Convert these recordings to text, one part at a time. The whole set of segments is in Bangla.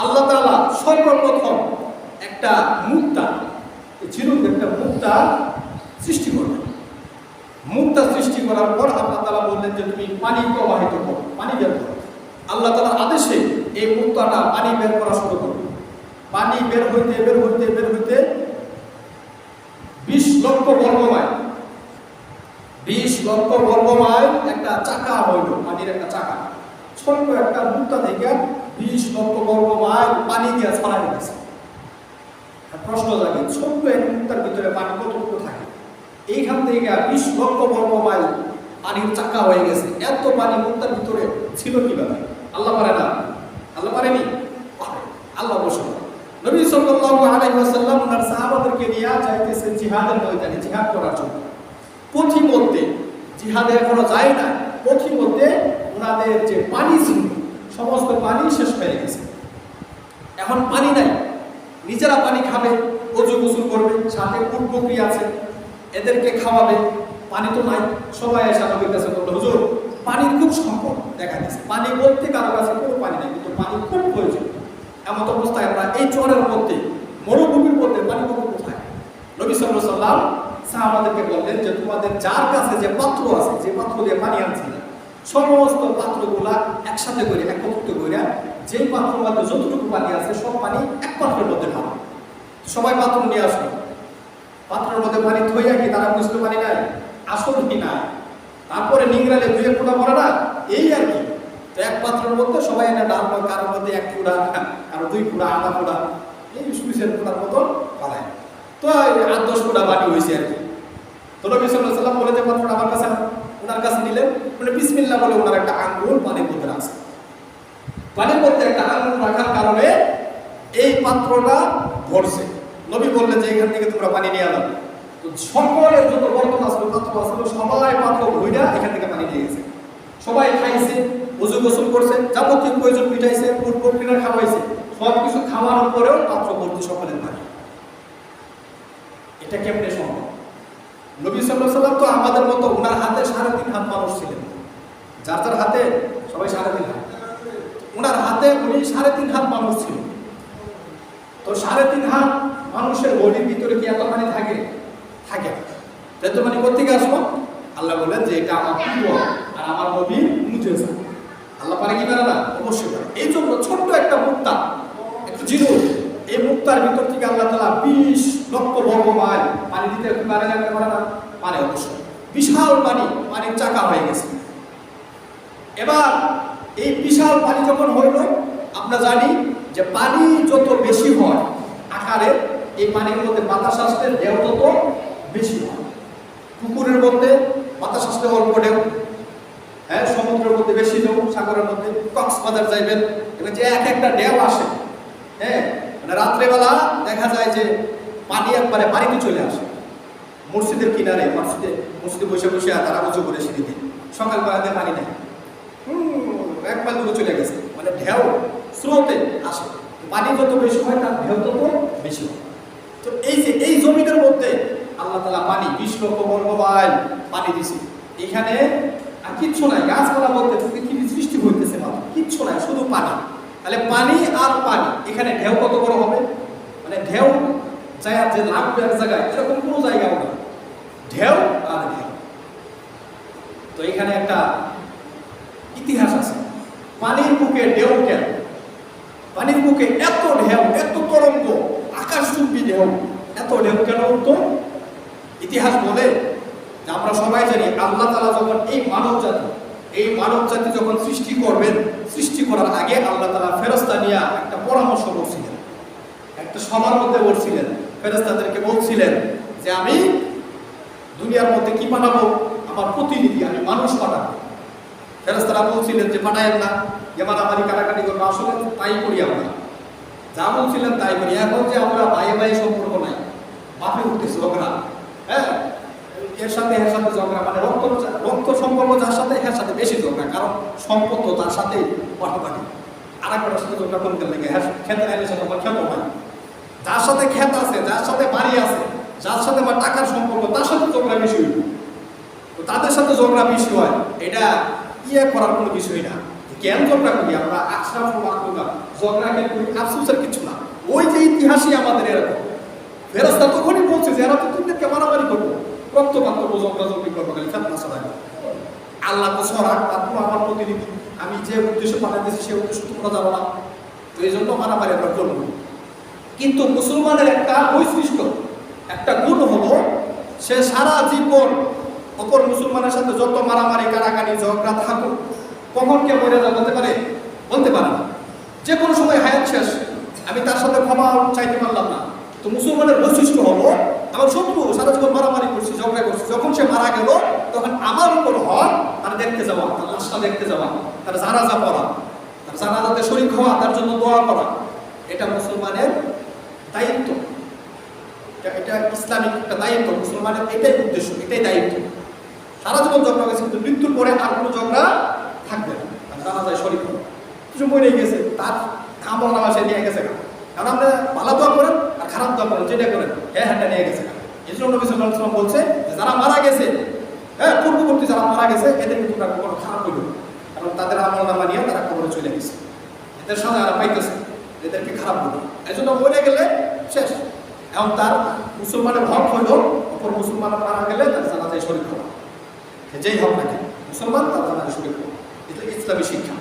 আল্লাহ তাআলা সর্বপ্রথম একটা মুক্তা, ঝিনুক একটা মুক্তা সৃষ্টি করবেন। মুক্তা সৃষ্টি করার পর আল্লাহ তাআলা বললেন যে তুমি পানি প্রবাহিত করো, পানি বের করো। আল্লাহ তাআলার আদেশে এই মুক্তাটা পানি বের করা শুরু করবে। পানি বের হইতে 20 লক্ষ বর্গমাইল, 20 লক্ষ বর্গমাইল একটা চাকা হইল, পানির একটা চাকা। ছোট্ট একটা মুক্তা থেকে 20 লক্ষ বর্গমাইল পানি দিয়ে ছড়াই গেছে। প্রশ্ন জাগে, ছোট্ট এক মুক্তার ভিতরে পানি কতটুকু থাকে? এইখান থেকে 20 লক্ষ বর্গমাইল পানির চাকা হয়ে গেছে। এত পানি মুক্তার ভিতরে ছিল কিভাবে? আল্লাহ পারে না? আল্লাহ পারেনি? আল্লাহ বসে। নবী সাল্লাল্লাহু আলাইহি ওয়াসাল্লাম ওনার সাহাবাদেরকে নিয়ে যাইতেছেন জিহাদের ময়দানে, জিহাদ করার জন্য। পথিমধ্যে, জিহাদে এখনো যায় না, পথিমধ্যে ওনাদের যে পানি ছিল সমস্ত পানি শেষ হয়ে গেছে। এখন পানি নাই, নিজেরা পানি খাবে, ওযু গোসল করবে, সাথে উট বকরি আছে, এদেরকে খাওয়াবে। পানি তো নাই। সবাই এসে নবীর কাছে বলল, হুজুর পানির খুব সংকট দেখা দিচ্ছে। পানি বলতে কারো কাছে কোনো পানি নেই, কিন্তু পানি খুব প্রয়োজন। এমন অবস্থায় আমরা এই চরের মধ্যে, মরুভূমির মধ্যে পানি পাবো কোথায়? নবী সাল্লাল্লাহু আলাইহি ওয়াসাল্লাম সাহাবাদেরকে বললেন যে তোমাদের যার কাছে যে পাত্র আছে, যে পাত্র দিয়ে পানি আনছিলেন, সমস্ত পাত্রগুলা একসাথে করে একত্রিত করে যেই পাত্রের মধ্যে যতটুকু পানি আছে সব পানি এক পাত্রের মধ্যে ঢালো। সবাই পাত্র নিয়ে আসলো। পাত্রের মধ্যে পানি থইয়া কি তারা বুঝতে পারি নাই আসল কি না। তারপরে নিংড়ালে 2 ফোঁটা পড়ে না, এই আর কি। তো এক পাত্রের মধ্যে সবাই এনে ডাললো, কারোর মধ্যে 1 ফোঁটা, কারো 2 ফোঁটা, আধা ফোঁটা, এই সুইচের ফোঁটার মতো পালায়। তো 8-10 ফোঁটা পানি হয়েছে আর কি। তো নবী সাল্লাল্লাহু আলাইহি ওয়াসাল্লাম বলে যে পাত্রটা আমার কাছে, ওনার কাছে নিলেন, মানে বিসমিল্লাহ বলে ওনার একটা আঙ্গুল পানির মধ্যে রাখছে। পানির মধ্যে একটা আঙ্গুল রাখার কারণে এই পাত্রটা ভরছে। নবী বললেন যে এখান থেকে তোমরা পানি নিয়ে আনো। তো সকলের যত বর্তমান আসলো, পাত্র আসলো, সবাই পাত্র ভইরা এখান থেকে পানি নিয়ে গেছে। সবাই খাইছে, ওযু গোসল করছে, যাবতীয় প্রয়োজন মিটাইছে, উট বকরিরা খাওয়াইছে। সব কিছু খাওয়ানোর পরেও পাত্র ভর্তি সকলের পানি। এটা কেমনে সম্ভব? নবী সাল্লাল্লাহু আলাইহি ওয়াসাল্লাম তো আমাদের মতো, ওনার হাতে 3.5 হাত মানুষ ছিলেন। যার যার হাতে সবাই 3.5 হাত, ওনার হাতে উনি 3.5 হাত মানুষ ছিলেন। তো 3.5 হাত মানুষের বডির ভিতরে কি এত পানি থাকে? থাকে না। এত পানি কোথেকে আসলো? আল্লাহ বলেন যে এটা আমার প্রিয় আর আমার নবীর মুজিজা। আল্লাহ পারে কি পারে না? অবশ্যই পারে। এই জন্য ছোট্ট একটা মুক্তা, একটু ঝিনুক, এই মুক্তার ভিতর থেকে আল্লাহ তাআলা 20 লক্ষ বর্গমাইল পানি দিতে পারে না? পারে না? পারে অবশ্যই। বিশাল পানি, পানির চাকা হয়ে গেছে। এবার এই বিশাল পানি যখন হইল, আমরা জানি যে পানি যত বেশি হয় আকারে, এই পানির মধ্যে বাতাস আসলে ঢেউ তত বেশি হয়। পুকুরের মধ্যে বাতাস আসলে অল্প ঢেউ, হ্যাঁ, সমুদ্রের মধ্যে বেশি ঢেউ, সাগরের মধ্যে। কক্সবাজার যাইবেন, এবং যে একটা ঢেউ আসে, হ্যাঁ, মানে রাত্রেবেলা দেখা যায় যে পানি একবারে বাড়িতে চলে আসে। মসজিদের কিনারে, মসজিদে বসে বসে তারা উঁচু করে সিঁড়িতে, সকালবেলাতে পানি নেই, এক মাইল দূরে চলে গেছে। মানে ঢেউ স্রোতে আসে, পানি যত বেশি হয় তার ঢেউ তত বেশি হয়। তো এই যে এই জমিনের মধ্যে আল্লাহ তাআলা পানি 20 লক্ষ বর্গমাইল পানি দিছে। এখানে আর কিচ্ছু নাই, গাছপালা বলতে পৃথিবী সৃষ্টি হইতেছে মাত্র, কিচ্ছু নাই, শুধু পানি। তাহলে পানি আর পানি, এখানে ঢেউ কত বড় হবে? মানে ঢেউ যায় যে লাগবে এক জায়গায়, এরকম কোনো জায়গাও না, ঢেউ আর ঢেউ। তো এখানে একটা ইতিহাস আছে, পানির বুকে ঢেউ কেন? পানির বুকে এত ঢেউ, এত তরঙ্গ, আকাশচুম্বী ঢেউ, এত ঢেউ কেন উঠতো? ইতিহাস বলে যে আমরা সবাই জানি আল্লাহ তাআলা যখন এই মানব জাতি যখন সৃষ্টি করবেন, সৃষ্টি করার আগে আল্লাহ তাআলা ফেরেশতা নিয়ে একটা পরামর্শ করছিলেন, একটা সভার মধ্যে বসছিলেন। ফেরেশতাদেরকে বলছিলেন যে আমি দুনিয়ার মধ্যে কি পাঠাবো? আমার প্রতিনিধি, আমি মানুষ পাঠাবো। ফেরেশতারা বলছিলেন যে পাঠায়েন না, মারামারি কাটাকাটি করবো। আসলে তাই করি আমরা, যা বলছিলেন তাই করি। এখন যে আমরা ভাই ভাই সম্পর্ক নাই, বাপে উঠতেছে ঝগড়া, হ্যাঁ, এর সাথে ঝগড়া, মানে রক্ত সম্পর্ক যার সাথে এর সাথে বেশি ঝগড়া, কারণ সম্পর্ক তার সাথে পাঠাপাঠি। আর একটার সাথে ঝগড়া করতে লাগে, হ্যাঁ, খেতের আইনের সাথে আমার খেতে হয়, যার সাথে ক্ষেত আছে, যার সাথে বাড়ি আছে, যার সাথে আমার টাকার সম্পর্ক, তার সাথে ঝগড়া বেশি হইল। তো তাদের সাথে ঝগড়া বেশি হয়, এটা ইয়ে করার কোনো বিষয় না। কেন ঝগড়া করি আমরা? আশরাফুল মাখলুকাত, ঝগড়াকে করি আফসোসের কিছু না। ওই যে ইতিহাসই আমাদের এরকম। ফেরেশতা তখনই বলছে যে এরা তো তোদেরকে মারামারি করবো, রক্তপাত করবো, ঝগড়াঝগড়ি করবো, খালি ফেতনা ছড়াবো। আল্লাহ তো সরাক, তারপর আমার প্রতিনিধি, আমি যে উদ্দেশ্য পাঠাতেছি সে উদ্দেশ্য তোমরা যাবো না, তো এই জন্য মারামারি আমরা করবো। কিন্তু মুসলমানের একটা বৈশিষ্ট্য, একটা গুণ হলো সে সারা জীবন অপর মুসলমানের সাথে যত মারামারি কারাকারি ঝগড়া থাকুক, কখন কে মরে যা বলতে পারে? বলতে পারে না। যে কোনো সময় হায়াত শেষ, আমি তার সাথে ক্ষমা চাইতে পারলাম না। তো মুসলমানের বৈশিষ্ট্য হলো, আমার শত্রু সারা জীবন মারামারি করছি, ঝগড়া করছি, যখন সে মারা গেল তখন আমার উপর হক তার দেখতে যাওয়া, তার লাশটা দেখতে যাওয়া, তার জানাজা পড়া, তার জানাজাতে শরীক হওয়া, তার জন্য দোয়া করা, এটা মুসলমানের দায়িত্ব। এটা ইসলামিক একটা দায়িত্ব, মুসলমানের এটাই উদ্দেশ্য, এটাই দায়িত্ব। সারা জীবন ঝগড়া গেছে, কিন্তু মৃত্যুর পরে আর কোনো ঝগড়া থাকবে না। জানাজায় শরীক হলো, কিছু মরে গেছে, তার আমল নামা সে নিয়ে গেছে। কারণ আমরা ভালো দোয়া করেন আর খারাপ দোয়া করেন, যেটা করেন হ্যাঁ নিয়ে গেছে। এই জন্য নবী সাল্লাল্লাহু আলাইহি ওয়াসাল্লাম বলছে যারা মারা গেছে, পূর্ববর্তী যারা মারা গেছে এদের কিন্তু কোনো খারাপ হইল, কারণ তাদের আমল নামা নিয়ে তারা কবরে চলে গেছে, এদের সাথে আর পাইতেছে, এদেরকে খারাপ হইল। এই জন্য মরে গেলে শেষ। এখন তার মুসলমানের হক হইল অপর মুসলমান মারা গেলে তার জানাজায় শরীক হওয়া, যেই হোক না কেন মুসলমান তার জানাজায় শরীক হওয়া, এটা ইসলামী শিক্ষা।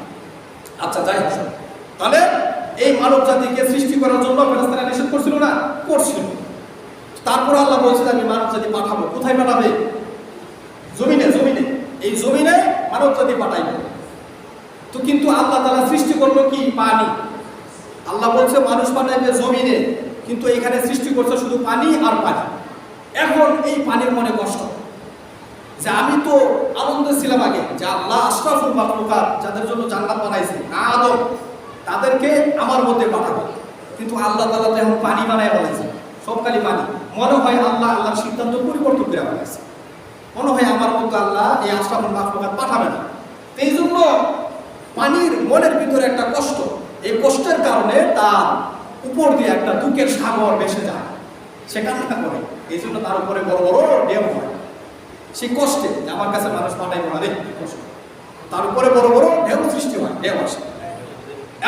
আচ্ছা যাই হোক, তাহলে এই মানব জাতিকে সৃষ্টি করার জন্য ফেরেশতারা নিষেধ করছিল না? করছিল। তারপর আল্লাহ বলছেন আমি মানব জাতি পাঠাবো। কোথায় পাঠাবে? জমিনে। জমিনে, এই জমিনে মানব জাতি পাঠাইবে। তো কিন্তু আল্লাহ তাআলা সৃষ্টি করলো কি? পানি। আল্লাহ বলছে মানুষ পাঠাইবে জমিনে, কিন্তু এখানে সৃষ্টি করছে শুধু পানি আর পানি। এখন এই পানির মনে কষ্ট যে আমি তো আনন্দে ছিলাম আগে যে আল্লাহ আশরাফুল মাখলুকাত যাদের জন্য জান্নাত বানাইছে আদম, তাদেরকে আমার মধ্যে পাঠাবো, কিন্তু আল্লাহ তাআলা তো এখন পানি বানায় বানাইছে, সব খালি পানি। মনে হয় আল্লাহর সিদ্ধান্ত পরিবর্তন করে বানাইছে, মনে হয় আমার মধ্যে আল্লাহ এই আশরাফুল মাখলুকাত পাঠাবে না। এই জন্য পানির মনের ভিতরে একটা কষ্ট, এই কষ্টের কারণে তার উপর দিয়ে একটা দুঃখের সাগর ভেসে যায়, সে কান্না করে। এই জন্য তার উপরে বড় বড় ঢেউ হয়, সেই কষ্টে আমার কাছে মানুষ পাঠাইবো না রে, কষ্ট, তার উপরে বড় বড় ঢেউ সৃষ্টি হয়, ঢেউ আসে।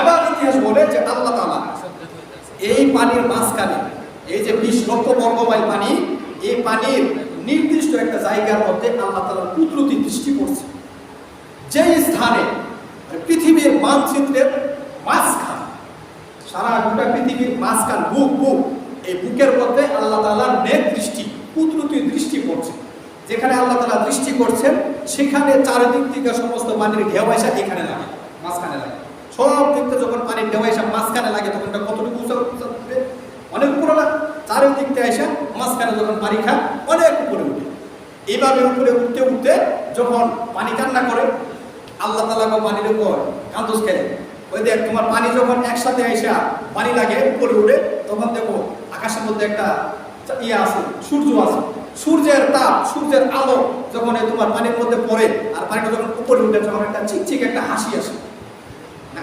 এবার ইতিহাস বলে যে আল্লাহ তাআলা এই পানির মাঝখানে, এই যে 20 লক্ষ বর্গমাইল পানি, এই পানির নির্দিষ্ট একটা জায়গার মধ্যে আল্লাহ তাআলার কুদরতি দৃষ্টি পড়ছে, যেই স্থানে পৃথিবীর মানচিত্রের মাঝখান, সারা গোটা পৃথিবীর মাঝখান, বুক, এই বুকের মধ্যে আল্লাহ তাআলার নেক দৃষ্টি, কুদরতি দৃষ্টি পড়ছে। যেখানে আল্লাহ তাআলা দৃষ্টি করছেন সেখানে চারিদিক থেকে সমস্ত পানির ঢেউ এসে এখানে লাগে, মাঝখানে লাগে। সব দিক থেকে যখন পানির ঢেউ এসে মাঝখানে লাগে তখন এটা কতটুকু উঠবে? অনেক উপরে না? চারিদিক থেকে এসে মাঝখানে যখন পানি খায় অনেক উপরে উঠে। এইভাবে উপরে উঠতে উঠতে যখন পানি কান্না করে, আল্লাহ তাআলা পানির উপর কান্দোস খেলে, ওই দেখ তোমার পানি যখন একসাথে এসে পানি লাগে উপরে উঠে, তখন দেখো আকাশের মধ্যে একটা ইয়ে আছে, সূর্য আছে, সূর্যের তাপ, সূর্যের আলো যখন তোমার পানির মধ্যে পড়ে আর পানিটা যখন উপরে উঠে, তখন একটা চিকচিক একটা হাসি আসে।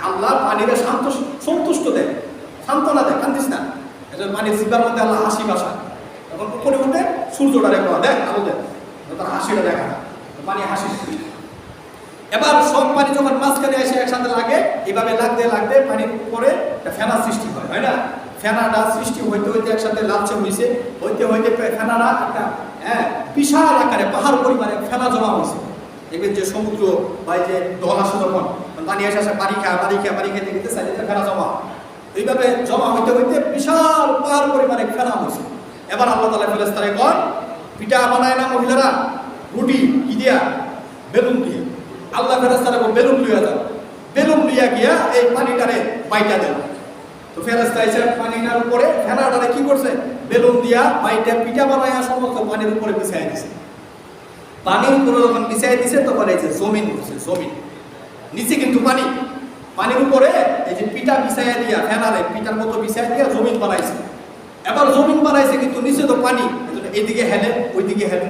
আল্লাহ পানিরে সন্তুষ্ট দেয়, সান্ত্বনা দেয়, কান্দিস না। পানির জিব্বার মধ্যে আল্লাহ হাসি বাসায়, তখন উপরে উঠে সূর্যটা রেখা দেখ, আলো দেয়, তার হাসিটা দেখা না, পানি হাসি। এবার সব পানি যখন মাঝখানে এসে একসাথে লাগে, এভাবে লাগতে লাগতে পানির উপরে একটা ফেনা সৃষ্টি হয়, তাই না? ফেনাটা সৃষ্টি হইতে হইতে একসাথে লালচে হয়েছে, হইতে হইতে ফেনাটা একটা বিশাল আকারে পাহাড় পরিমাণে ফেনা জমা হয়েছে। দেখবেন যে সমুদ্র বা যে দল আসে যখন পানি এসে আসে, পানি খেতে খেতে সাইডে ফেনা জমা, এইভাবে জমা হইতে হইতে বিশাল পাহাড় পরিমাণে ফেনা হয়েছে। এবার আল্লাহ তাআলা ফেরেশতারে কন, পিঠা বানায় না মহিলারা, রুটি কি দিয়া? বেলুন দিয়ে। আল্লাহ ফেরেশতারে বেলুন লইয়া যাও, বেলুন লইয়া গিয়া এই পানিটারে বাইটা দেন। তো ফেরেশতা এসে পানিটার উপরে ফেনাটারে কি করছে? বেলুন দিয়া বাইটা পিঠা বানায়া সমস্ত পানির উপরে বিছাই দিছে। পানির উপরে যখন বিছাই দিছে তখন এই যে জমিন উঠছে, জমিন নিচে কিন্তু পানি, পানির উপরে এই যে পিঠা বিছাইয়া দিয়া, ফেনারে পিঠার মতো বিছাই দিয়া জমিন বানাইছে। এবার জমিন বানাইছে কিন্তু নিচে তো পানি, এইদিকে হেলে ওইদিকে হেলে,